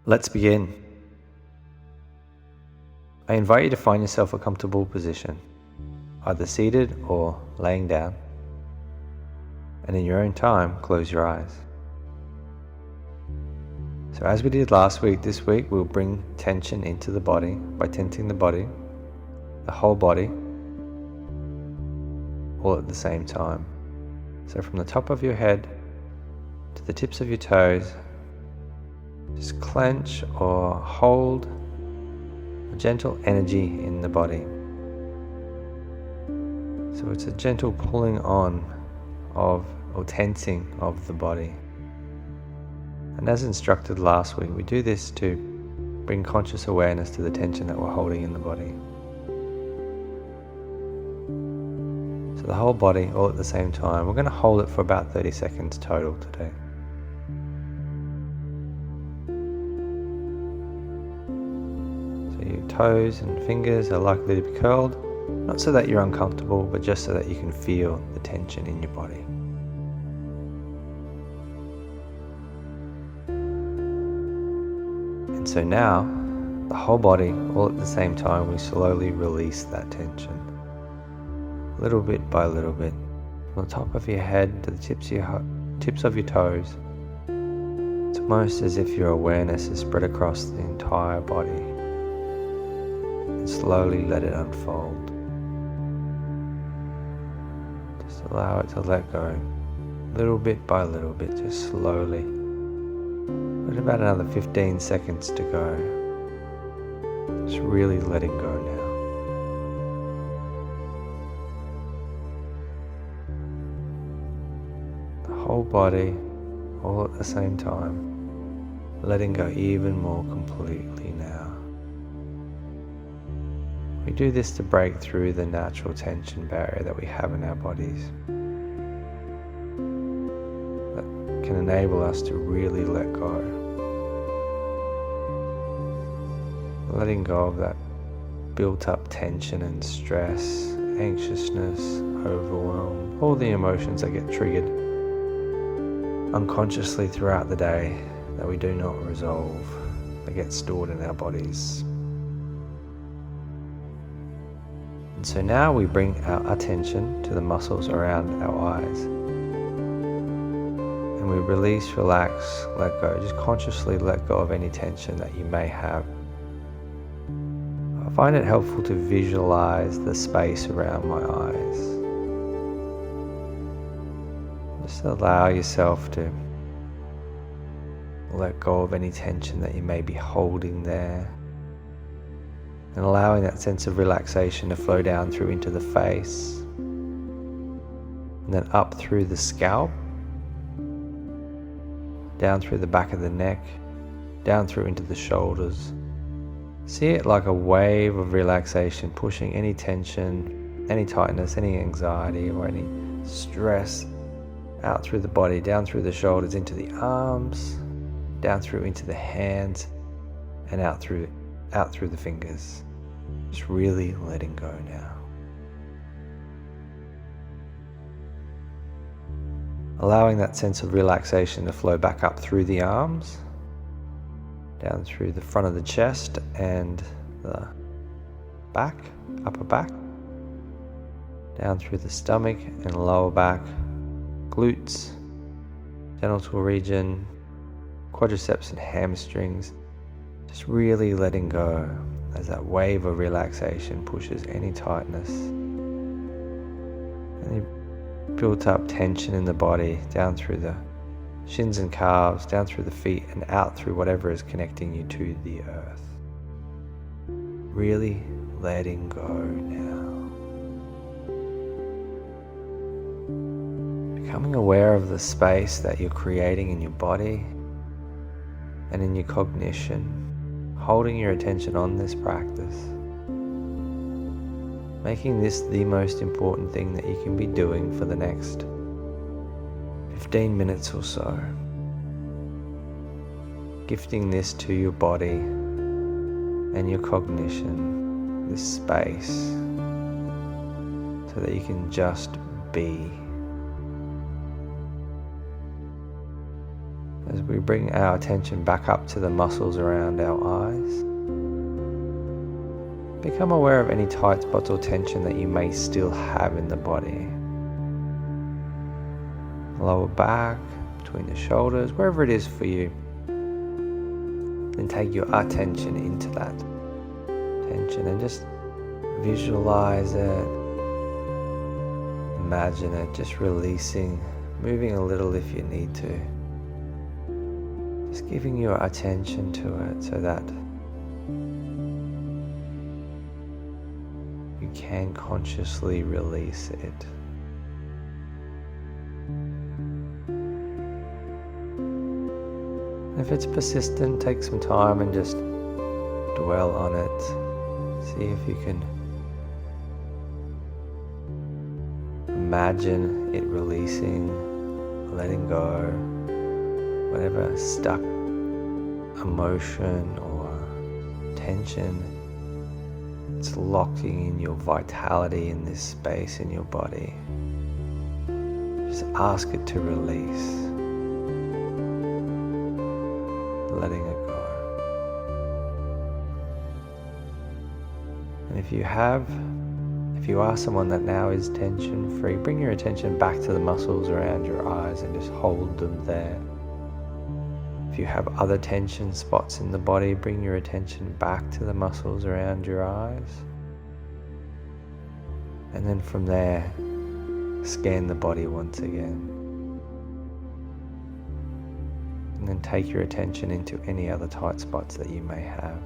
Let's begin. I invite you to find yourself a comfortable position, either seated or laying down, and in your own time, close your eyes. So as we did last week, this week we'll bring tension into the body by tensing the body, the whole body, all at the same time. So from the top of your head to the tips of your toes, just clench or hold a gentle energy in the body. So it's a gentle pulling on of or tensing of the body. And as instructed last week, we do this to bring conscious awareness to the tension that we're holding in the body. So the whole body all at the same time. We're going to hold it for about 30 seconds total today. Your toes and fingers are likely to be curled, not so that you're uncomfortable, but just so that you can feel the tension in your body. And so now, the whole body, all at the same time, we slowly release that tension. Little bit by little bit. From the top of your head to the tips of your toes. It's almost as if your awareness is spread across the entire body. And slowly let it unfold. Just allow it to let go, little bit by little bit, just slowly. With about another 15 seconds to go. Just really letting go now. The whole body, all at the same time, letting go even more completely now. We do this to break through the natural tension barrier that we have in our bodies. That can enable us to really let go. Letting go of that built up tension and stress, anxiousness, overwhelm, all the emotions that get triggered unconsciously throughout the day that we do not resolve, that get stored in our bodies. So now we bring our attention to the muscles around our eyes. And we release, relax, let go. Just consciously let go of any tension that you may have. I find it helpful to visualize the space around my eyes. Just allow yourself to let go of any tension that you may be holding there. And allowing that sense of relaxation to flow down through into the face, and then up through the scalp, down through the back of the neck, down through into the shoulders. See it like a wave of relaxation, pushing any tension, any tightness, any anxiety or any stress out through the body, down through the shoulders, into the arms, down through into the hands, and out through the fingers. Just really letting go now. Allowing that sense of relaxation to flow back up through the arms, down through the front of the chest and the back, upper back, down through the stomach and lower back, glutes, genital region, quadriceps and hamstrings. Just really letting go as that wave of relaxation pushes any tightness, any built up tension in the body down through the shins and calves, down through the feet and out through whatever is connecting you to the earth. Really letting go now. Becoming aware of the space that you're creating in your body and in your cognition. Holding your attention on this practice, making this the most important thing that you can be doing for the next 15 minutes or so. Gifting this to your body and your cognition, this space, so that you can just be. As we bring our attention back up to the muscles around our eyes, become aware of any tight spots or tension that you may still have in the body. Lower back, between the shoulders, wherever it is for you. Then take your attention into that tension and just visualize it, imagine it, just releasing, moving a little if you need to. Just giving your attention to it so that you can consciously release it. If it's persistent, take some time and just dwell on it. See if you can imagine it releasing, letting go, whatever stuck emotion or tension. It's locking in your vitality in this space in your body. Just ask it to release, letting it go. And if you are someone that now is tension free, bring your attention back to the muscles around your eyes and just hold them there. If you have other tension spots in the body, bring your attention back to the muscles around your eyes. And then from there, scan the body once again. And then take your attention into any other tight spots that you may have.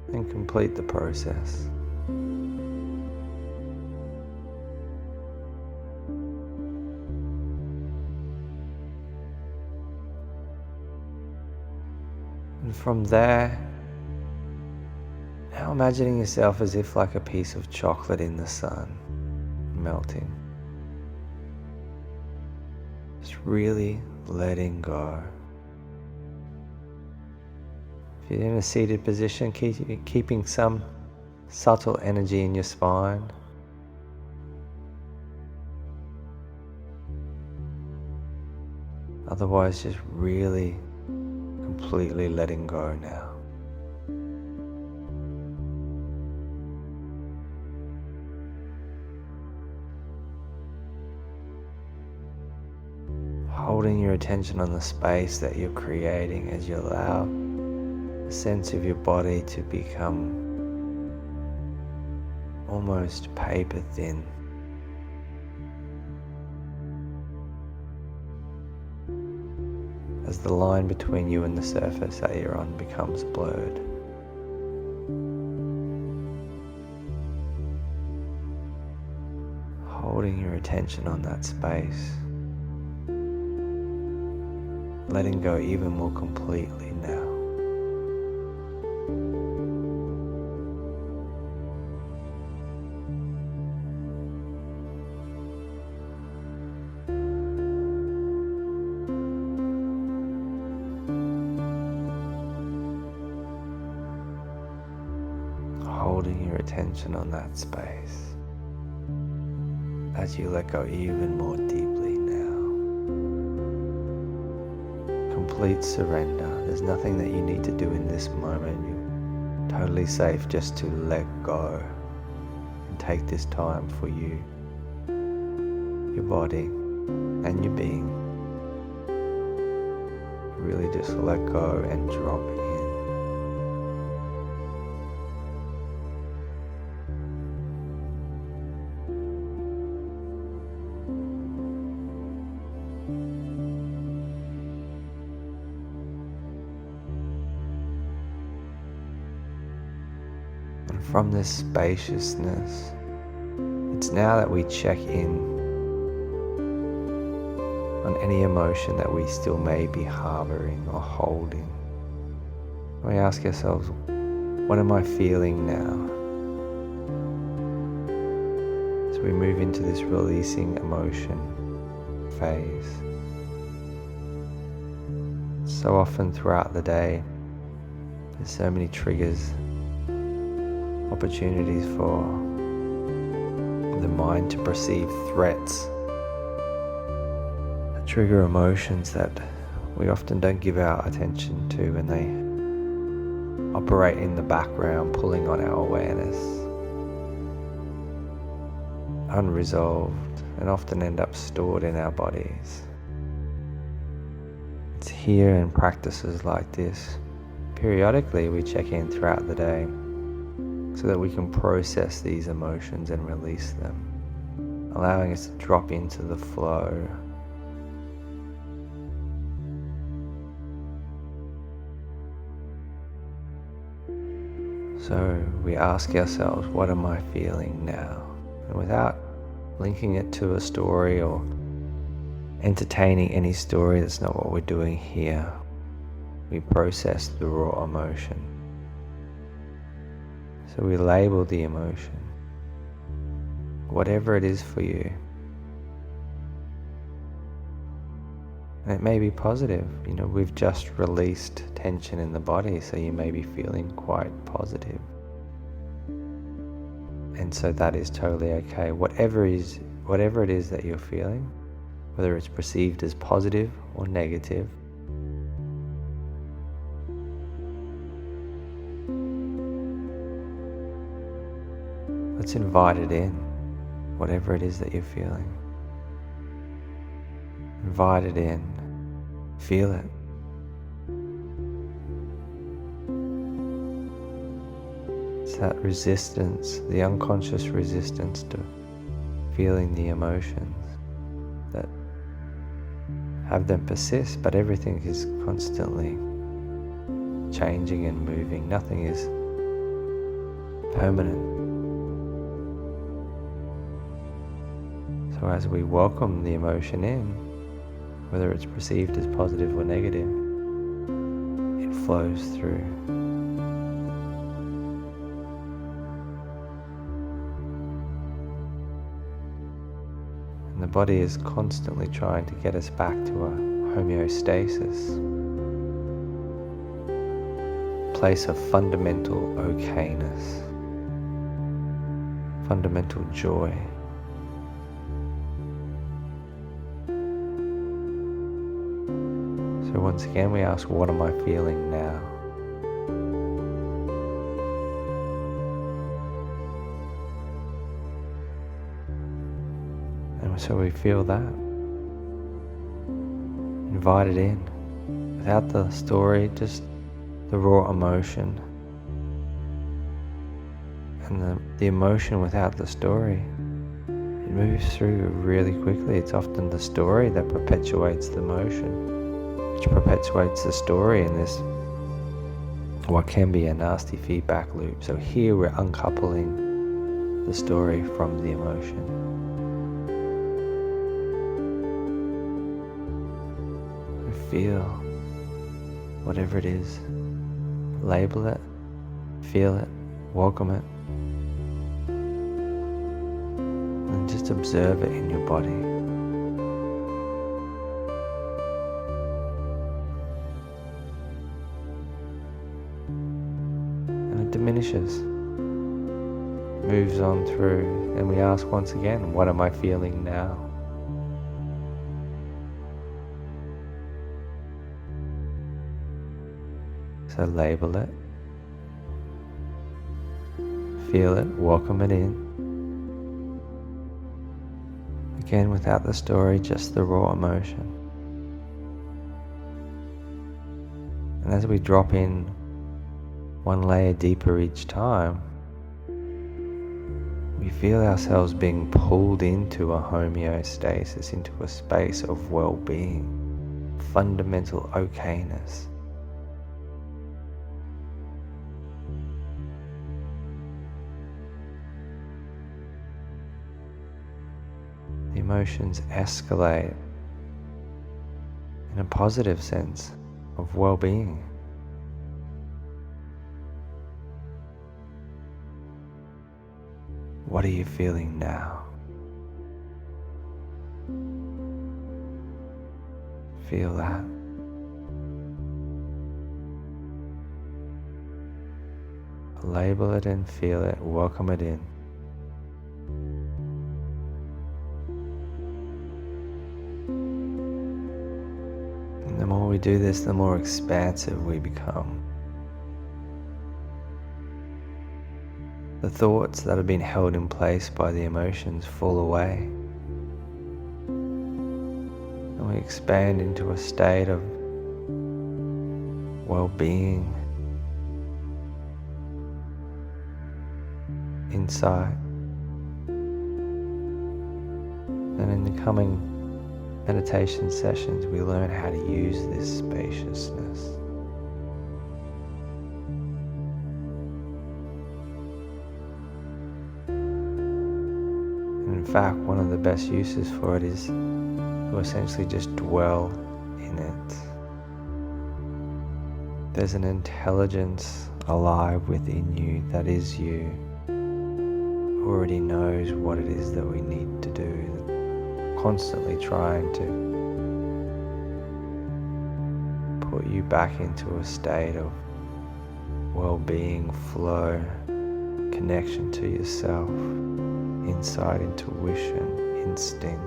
And complete the process. And from there, now imagining yourself as if like a piece of chocolate in the sun, melting. Just really letting go. If you're in a seated position, keeping some subtle energy in your spine. Otherwise, just really completely letting go now. Holding your attention on the space that you're creating as you allow the sense of your body to become almost paper thin. As the line between you and the surface that you're on becomes blurred. Holding your attention on that space. Letting go even more completely now. Holding your attention on that space as you let go even more deeply now. Complete surrender. There's nothing that you need to do in this moment. You're totally safe just to let go and take this time for you, your body, and your being. Really just let go and drop in. From this spaciousness, it's now that we check in on any emotion that we still may be harboring or holding. We ask ourselves, what am I feeling now? As we move into this releasing emotion phase. So often throughout the day, there's so many triggers, opportunities for the mind to perceive threats that trigger emotions that we often don't give our attention to, and they operate in the background, pulling on our awareness, unresolved, and often end up stored in our bodies. It's here in practices like this, periodically we check in throughout the day so that we can process these emotions and release them, allowing us to drop into the flow. So we ask ourselves, what am I feeling now? And without linking it to a story or entertaining any story, that's not what we're doing here. We process the raw emotion. So we label the emotion, whatever it is for you. And it may be positive. We've just released tension in the body, so you may be feeling quite positive. And so that is totally okay. Whatever it is that you're feeling, whether it's perceived as positive or negative, let's invite it in, whatever it is that you're feeling. Invite it in, feel it. It's that resistance, the unconscious resistance to feeling the emotions that have them persist, but everything is constantly changing and moving. Nothing is permanent. So as we welcome the emotion in, whether it's perceived as positive or negative, it flows through. And the body is constantly trying to get us back to a homeostasis, place of fundamental okayness, fundamental joy. So once again we ask, what am I feeling now? And so we feel that. Invite it in. Without the story, just the raw emotion. And the emotion without the story, it moves through really quickly. It's often the story that perpetuates the emotion, which perpetuates the story in this, what can be a nasty feedback loop. So here we're uncoupling the story from the emotion. Feel whatever it is, label it, feel it, welcome it, and just observe it in your body. And it diminishes, moves on through, and we ask once again, what am I feeling now? So label it, feel it, welcome it in. Again, without the story, just the raw emotion. And as we drop in one layer deeper each time, we feel ourselves being pulled into a homeostasis, into a space of well-being, fundamental okayness. The emotions escalate in a positive sense of well-being. What are you feeling now? Feel that. Label it and feel it, welcome it in. we do this, the more expansive we become. The thoughts that have been held in place by the emotions fall away, and we expand into a state of well-being, insight. And in the coming meditation sessions, we learn how to use this spaciousness. And in fact, one of the best uses for it is to essentially just dwell in it. There's an intelligence alive within you that is you, who already knows what it is that we need to do, constantly trying to put you back into a state of well-being, flow, connection to yourself, insight, intuition, instinct,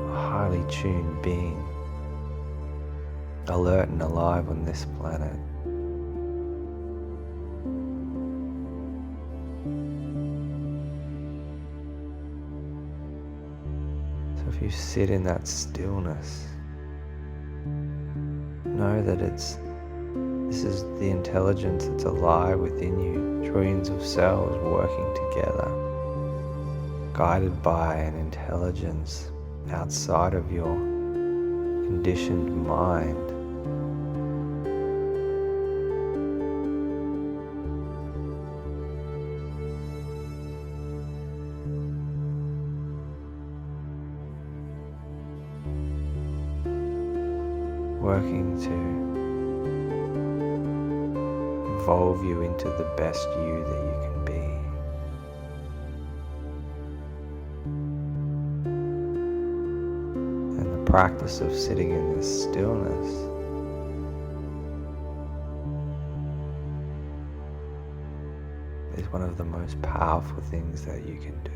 a highly tuned being, alert and alive on this planet. So if you sit in that stillness, know that this is the intelligence that's alive within you, trillions of cells working together, guided by an intelligence outside of your conditioned mind. Working to evolve you into the best you that you can be. And the practice of sitting in this stillness is one of the most powerful things that you can do.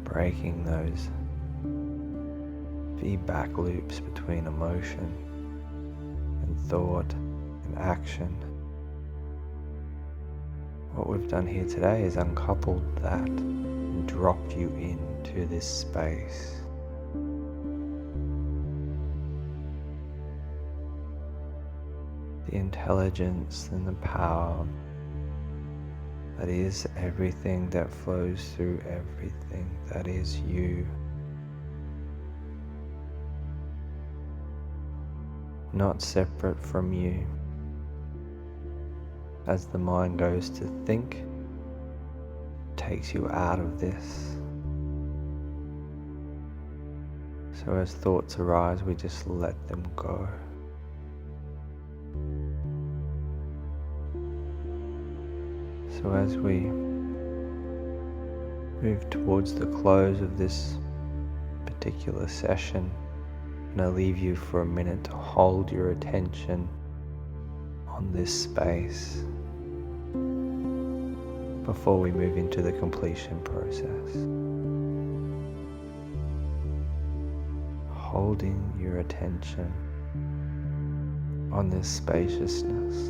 Breaking those feedback loops between emotion and thought and action. What we've done here today is uncoupled that and dropped you into this space. The intelligence and the power that is everything that flows through everything that is you. Not separate from you. As the mind goes to think, it takes you out of this. So as thoughts arise, we just let them go. So as we move towards the close of this particular session, I'm going to leave you for a minute to hold your attention on this space before we move into the completion process. Holding your attention on this spaciousness.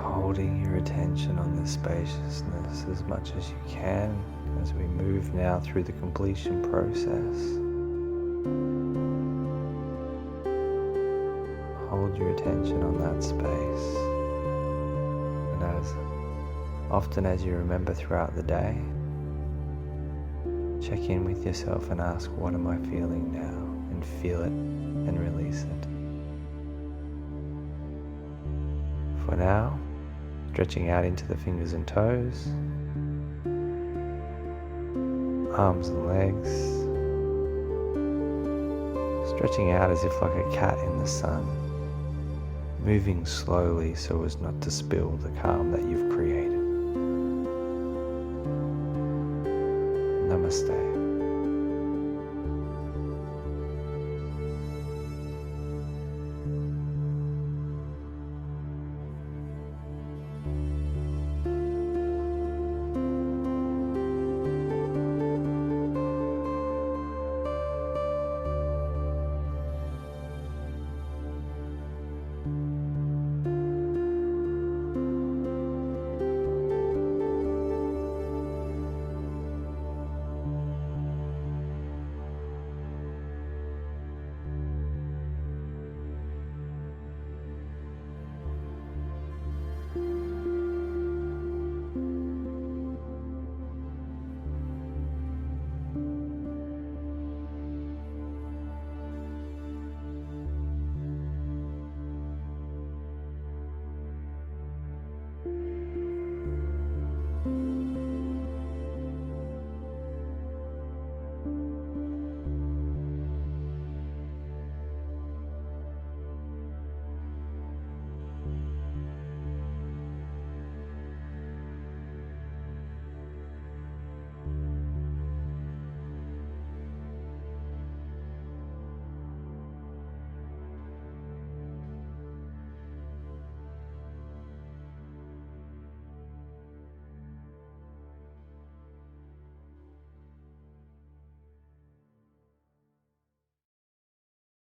Holding your attention on this spaciousness as much as you can as we move now through the completion process. Hold your attention on that space, and as often as you remember throughout the day, check in with yourself and ask, what am I feeling now? And feel it and release it. for now. Stretching out into the fingers and toes, arms and legs, stretching out as if like a cat in the sun, moving slowly so as not to spill the calm that you've created. Namaste.